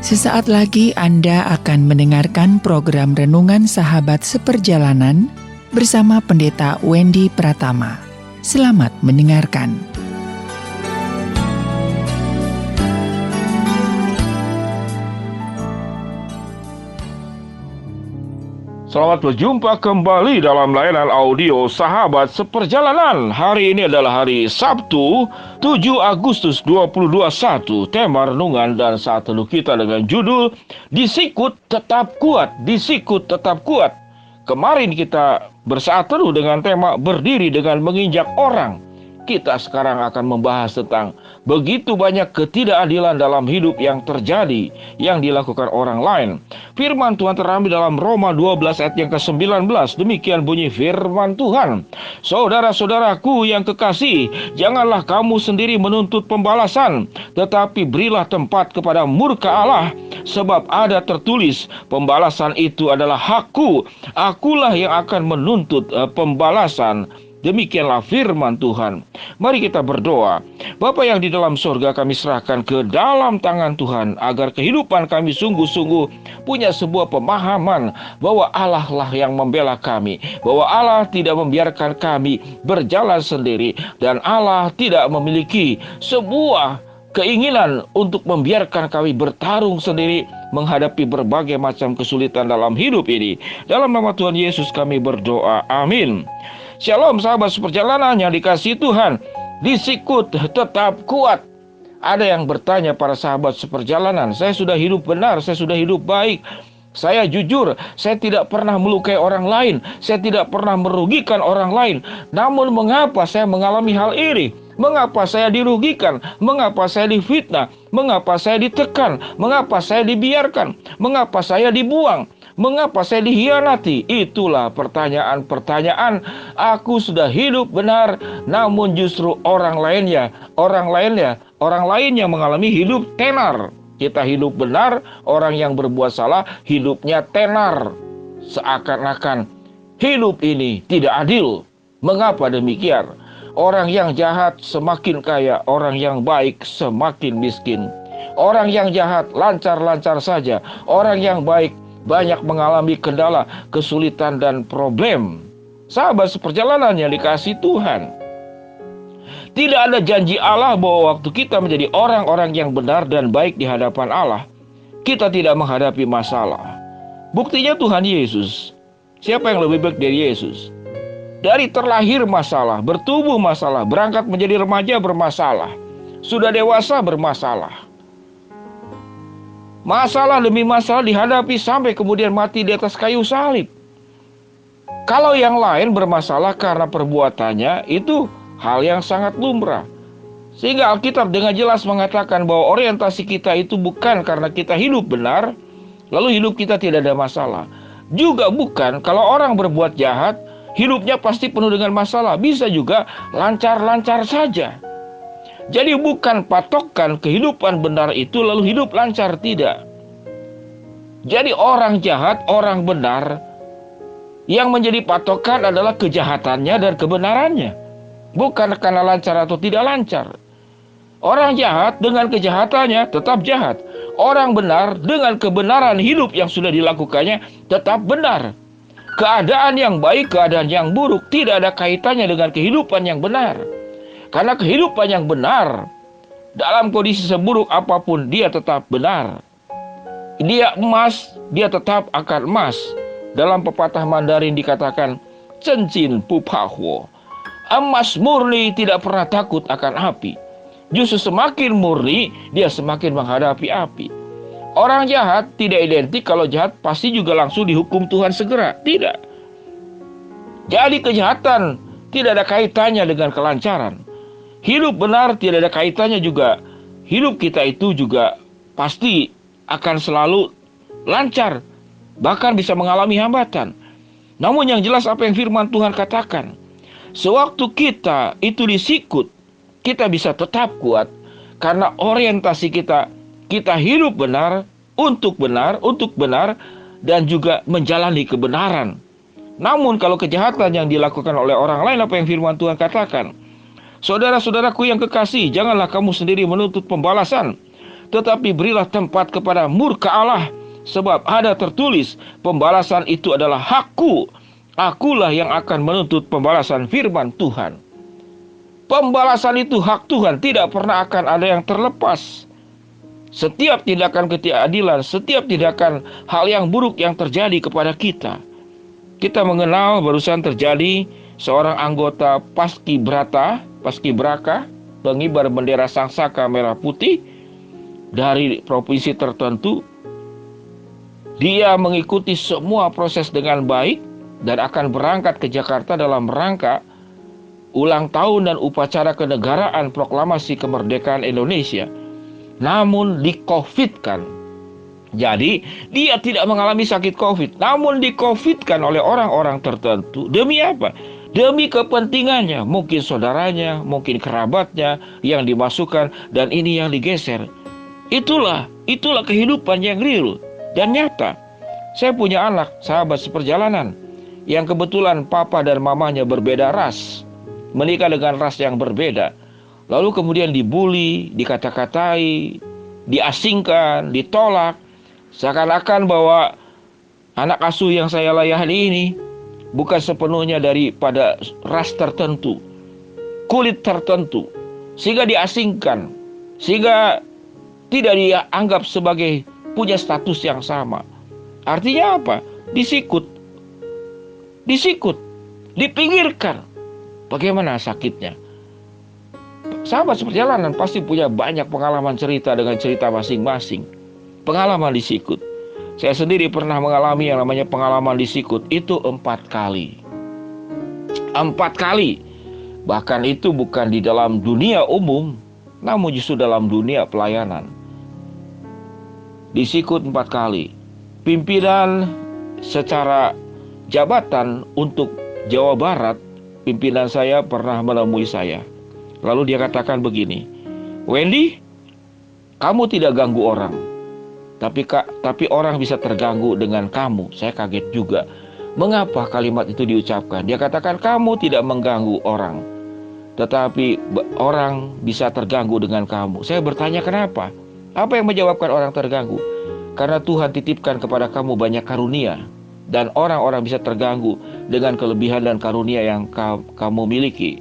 Sesaat lagi Anda akan mendengarkan program Renungan Sahabat Seperjalanan bersama Pendeta Wendy Pratama. Selamat mendengarkan. Selamat berjumpa kembali dalam layanan audio Sahabat Seperjalanan. Hari ini adalah hari Sabtu, 7 Agustus 2021. Tema renungan dan saat teduh kita dengan judul Disikut Tetap Kuat, Disikut Tetap Kuat. Kemarin kita bersaat teduh dengan tema berdiri dengan menginjak orang. Kita sekarang akan membahas tentang begitu banyak ketidakadilan dalam hidup yang terjadi, yang dilakukan orang lain. Firman Tuhan terambil dalam Roma 12 ayat yang ke-19. Demikian bunyi firman Tuhan. Saudara-saudaraku yang kekasih, janganlah kamu sendiri menuntut pembalasan, tetapi berilah tempat kepada murka Allah. Sebab ada tertulis, pembalasan itu adalah hakku, akulah yang akan menuntut pembalasan. Demikianlah firman Tuhan. Mari kita berdoa. Bapa yang di dalam surga, kami serahkan ke dalam tangan Tuhan, agar kehidupan kami sungguh-sungguh punya sebuah pemahaman bahwa Allah lah yang membela kami, bahwa Allah tidak membiarkan kami berjalan sendiri, dan Allah tidak memiliki sebuah keinginan untuk membiarkan kami bertarung sendiri menghadapi berbagai macam kesulitan dalam hidup ini. Dalam nama Tuhan Yesus kami berdoa. Amin. Shalom sahabat seperjalanan yang dikasihi Tuhan. Disikut tetap kuat. Ada yang bertanya para sahabat seperjalanan, saya sudah hidup benar, saya sudah hidup baik, saya jujur, saya tidak pernah melukai orang lain, saya tidak pernah merugikan orang lain. Namun mengapa saya mengalami hal ini? Mengapa saya dirugikan? Mengapa saya difitnah? Mengapa saya ditekan? Mengapa saya dibiarkan? Mengapa saya dibuang? Mengapa saya dihianati? Itulah pertanyaan-pertanyaan. Aku sudah hidup benar, namun justru orang lainnya mengalami hidup tenar. Kita hidup benar, orang yang berbuat salah hidupnya tenar. Seakan-akan hidup ini tidak adil. Mengapa demikian? Orang yang jahat semakin kaya, orang yang baik semakin miskin. Orang yang jahat lancar-lancar saja, orang yang baik banyak mengalami kendala, kesulitan, dan problem. Sahabat seperjalanan yang dikasihi Tuhan, tidak ada janji Allah bahwa waktu kita menjadi orang-orang yang benar dan baik di hadapan Allah, kita tidak menghadapi masalah. Buktinya Tuhan Yesus. Siapa yang lebih baik dari Yesus? Dari terlahir masalah, bertumbuh masalah, berangkat menjadi remaja bermasalah, sudah dewasa bermasalah. Masalah demi masalah dihadapi sampai kemudian mati di atas kayu salib. Kalau yang lain bermasalah karena perbuatannya, itu hal yang sangat lumrah. Sehingga Alkitab dengan jelas mengatakan bahwa orientasi kita itu bukan karena kita hidup benar, lalu hidup kita tidak ada masalah. Juga bukan kalau orang berbuat jahat, hidupnya pasti penuh dengan masalah. Bisa juga lancar-lancar saja. Jadi bukan patokan kehidupan benar itu lalu hidup lancar, tidak. Jadi orang jahat, orang benar, yang menjadi patokan adalah kejahatannya dan kebenarannya, bukan karena lancar atau tidak lancar. Orang jahat dengan kejahatannya tetap jahat. Orang benar dengan kebenaran hidup yang sudah dilakukannya tetap benar. Keadaan yang baik, keadaan yang buruk tidak ada kaitannya dengan kehidupan yang benar. Karena kehidupan yang benar, dalam kondisi seburuk apapun, dia tetap benar. Dia emas, dia tetap akan emas. Dalam pepatah Mandarin dikatakan, Cencin Pupahwo. Emas murni tidak pernah takut akan api. Justru semakin murni, dia semakin menghadapi api. Orang jahat tidak identik kalau jahat pasti juga langsung dihukum Tuhan segera. Tidak. Jadi kejahatan tidak ada kaitannya dengan kelancaran. Hidup benar tidak ada kaitannya juga. Hidup kita itu juga pasti akan selalu lancar, bahkan bisa mengalami hambatan. Namun yang jelas apa yang firman Tuhan katakan, sewaktu kita itu disikut, kita bisa tetap kuat karena orientasi kita hidup benar, untuk benar, dan juga menjalani kebenaran. Namun kalau kejahatan yang dilakukan oleh orang lain, apa yang firman Tuhan katakan? Saudara-saudaraku yang kekasih, janganlah kamu sendiri menuntut pembalasan, tetapi berilah tempat kepada murka Allah, sebab ada tertulis, pembalasan itu adalah hakku. Akulah yang akan menuntut pembalasan, firman Tuhan. Pembalasan itu hak Tuhan, tidak pernah akan ada yang terlepas. Setiap tindakan ketidakadilan, setiap tindakan hal yang buruk yang terjadi kepada kita. Kita mengenal barusan terjadi seorang anggota Paskibraka, pengibar bendera sangsaka merah putih dari provinsi tertentu. Dia mengikuti semua proses dengan baik dan akan berangkat ke Jakarta dalam rangka ulang tahun dan upacara kenegaraan proklamasi kemerdekaan Indonesia. Namun di-COVID-kan. Jadi dia tidak mengalami sakit COVID, namun di-COVID-kan oleh orang-orang tertentu. Demi apa? Demi kepentingannya. Mungkin saudaranya, mungkin kerabatnya yang dimasukkan, dan ini yang digeser. Itulah kehidupan yang real dan nyata. Saya punya anak, sahabat seperjalanan, yang kebetulan papa dan mamanya berbeda ras, menikah dengan ras yang berbeda. Lalu kemudian dibully, dikata-katai, diasingkan, ditolak. Seakan-akan bahwa anak asuh yang saya layani ini bukan sepenuhnya daripada ras tertentu, kulit tertentu, sehingga diasingkan, sehingga tidak dianggap sebagai punya status yang sama. Artinya apa? Disikut, dipinggirkan. Bagaimana sakitnya? Sahabat seperjalanan pasti punya banyak pengalaman cerita dengan cerita masing-masing. Pengalaman disikut. Saya sendiri pernah mengalami yang namanya pengalaman disikut. Itu 4 kali. 4 kali. Bahkan itu bukan di dalam dunia umum, namun justru dalam dunia pelayanan. Disikut 4 kali. Pimpinan secara jabatan untuk Jawa Barat, pimpinan saya pernah menemui saya. Lalu dia katakan begini, "Wendy, kamu tidak ganggu orang, tapi orang bisa terganggu dengan kamu." Saya kaget juga. Mengapa kalimat itu diucapkan? Dia katakan, "Kamu tidak mengganggu orang, tetapi orang bisa terganggu dengan kamu." Saya bertanya, kenapa? Apa yang menyebabkan orang terganggu? Karena Tuhan titipkan kepada kamu banyak karunia, dan orang-orang bisa terganggu dengan kelebihan dan karunia yang kamu miliki.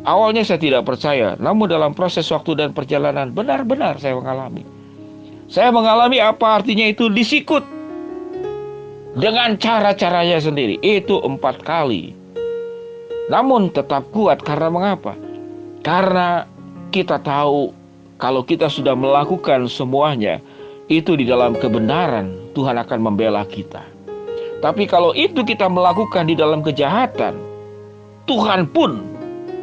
Awalnya saya tidak percaya, namun dalam proses waktu dan perjalanan benar-benar saya mengalami. Saya mengalami apa artinya itu disikut dengan cara-caranya sendiri. Itu 4 kali. Namun tetap kuat karena mengapa? Karena kita tahu kalau kita sudah melakukan semuanya, itu di dalam kebenaran, Tuhan akan membela kita. Tapi kalau itu kita melakukan di dalam kejahatan, Tuhan pun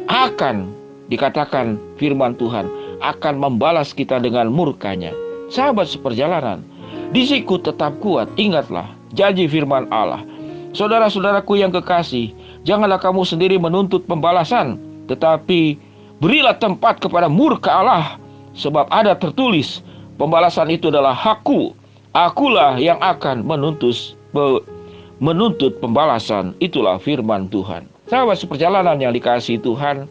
akan, dikatakan firman Tuhan, akan membalas kita dengan murkanya. Sahabat seperjalanan, disikut tetap kuat. Ingatlah janji firman Allah. Saudara-saudaraku yang kekasih, janganlah kamu sendiri menuntut pembalasan, tetapi berilah tempat kepada murka Allah, sebab ada tertulis, pembalasan itu adalah hakku. Akulah yang akan menuntut pembalasan. Itulah firman Tuhan. Sahabat seperjalanan yang dikasihi Tuhan,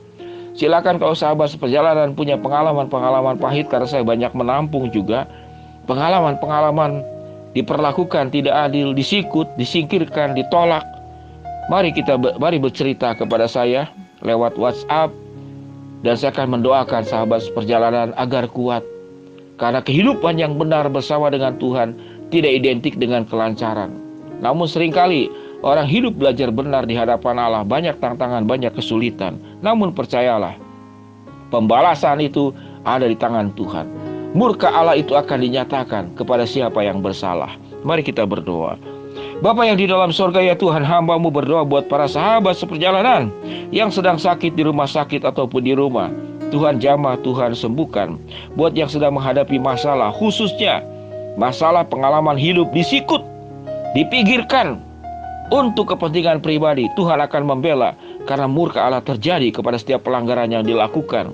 silakan kalau sahabat seperjalanan punya pengalaman-pengalaman pahit, karena saya banyak menampung juga pengalaman-pengalaman diperlakukan tidak adil, disikut, disingkirkan, ditolak. Mari bercerita kepada saya lewat WhatsApp, dan saya akan mendoakan sahabat seperjalanan agar kuat. Karena kehidupan yang benar bersama dengan Tuhan tidak identik dengan kelancaran. Namun seringkali orang hidup belajar benar di hadapan Allah, banyak tantangan, banyak kesulitan. Namun percayalah, pembalasan itu ada di tangan Tuhan. Murka Allah itu akan dinyatakan kepada siapa yang bersalah. Mari kita berdoa. Bapa yang di dalam sorga, ya Tuhan, hamba-Mu berdoa buat para sahabat seperjalanan yang sedang sakit di rumah sakit ataupun di rumah. Tuhan jamah, Tuhan sembuhkan. Buat yang sedang menghadapi masalah, khususnya masalah pengalaman hidup disikut, dipinggirkan untuk kepentingan pribadi, Tuhan akan membela, karena murka Allah terjadi kepada setiap pelanggaran yang dilakukan.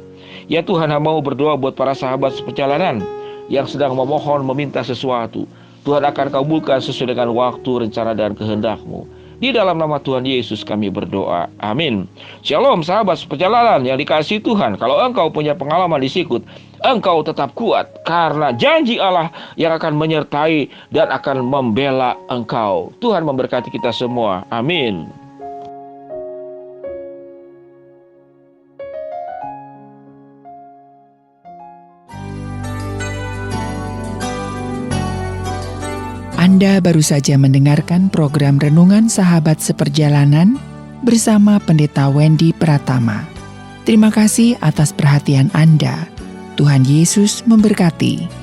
Ya Tuhan, hamba-Mu berdoa buat para sahabat seperjalanan yang sedang memohon, meminta sesuatu. Tuhan akan kabulkan sesuai dengan waktu, rencana, dan kehendak-Mu. Di dalam nama Tuhan Yesus kami berdoa. Amin. Shalom sahabat seperjalanan yang dikasihi Tuhan. Kalau engkau punya pengalaman di sikut, engkau tetap kuat karena janji Allah yang akan menyertai dan akan membela engkau. Tuhan memberkati kita semua. Amin. Anda baru saja mendengarkan program Renungan Sahabat Seperjalanan bersama Pendeta Wendy Pratama. Terima kasih atas perhatian Anda. Tuhan Yesus memberkati.